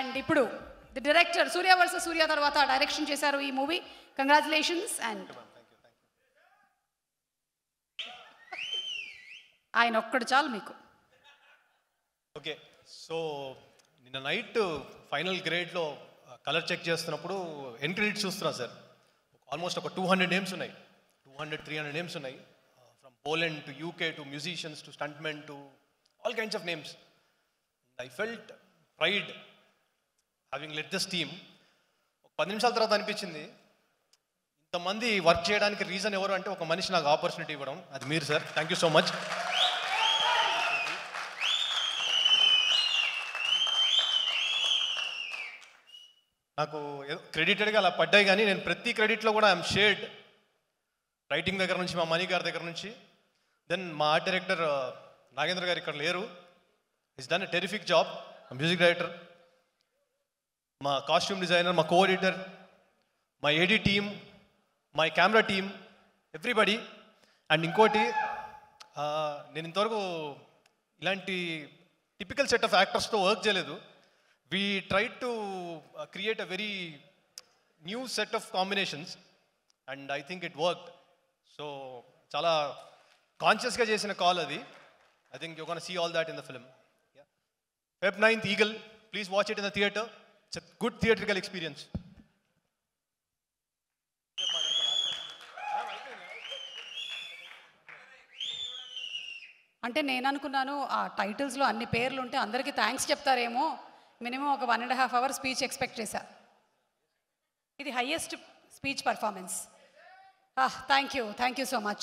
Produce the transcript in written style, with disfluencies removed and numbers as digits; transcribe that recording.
And ఇప్పుడు the director Surya versus సూర్య తర్వాత direction చేశారు ఈ మూవీ. కంగ్రాచులేషన్స్. అండ్ ఆయన ఒక్కడు చాలు మీకు. ఓకే, సో నిన్న నైట్ ఫైనల్ గ్రేడ్లో కలర్ చెక్ చేస్తున్నప్పుడు ఎన్ క్రెడిట్స్ చూస్తున్నా సార్. ఆల్మోస్ట్ ఒక 200 నేమ్స్ ఉన్నాయి, 200-300 నేమ్స్ ఉన్నాయి. From Poland to UK to musicians to stuntmen to all kinds of names. I felt pride having let this team. ఒక 10 నిమిషాల తర్వాత అనిపించింది, ఇంతమంది వర్క్ చేయడానికి రీజన్ ఎవరు అంటే ఒక మనిషి నాకు ఆపర్చునిటీ ఇవ్వడం, అది మీరు sir. Thank you so much. నాకు క్రెడిటెడ్గా అలా పడ్డాయి, కానీ నేను ప్రతి క్రెడిట్లో కూడా ఐఎమ్ షేర్డ్. రైటింగ్ దగ్గర నుంచి, మా మణి గారి దగ్గర నుంచి, దెన్ మా ఆర్ట్ డైరెక్టర్ నాగేంద్ర గారు ఇక్కడ లేరు, is done a terrific job. Music director, మా కాస్ట్యూమ్ డిజైనర్, మా కో ఎడిటర్, మా AD team, my camera team, everybody. And ఇంకోటి, నేను ఇంతవరకు ఇలాంటి టిపికల్ సెట్ ఆఫ్ యాక్టర్స్తో వర్క్ చేయలేదు. We tried to create a very new set of combinations and I think it worked. So chala conscious ga chesina call adi. I think you're going to see all that in the film. Yeah. Feb 9th Eagle, please watch it in the theater. It's a good theatrical experience. అంటే నేను అనుకున్నాను ఆ టైటిల్స్లో అన్ని పేర్లు ఉంటే అందరికీ thanks చెప్తారేమో, minimum ఒక 1.5 hours speech expect చేశా. ఇది highest speech performance. Thank you so much.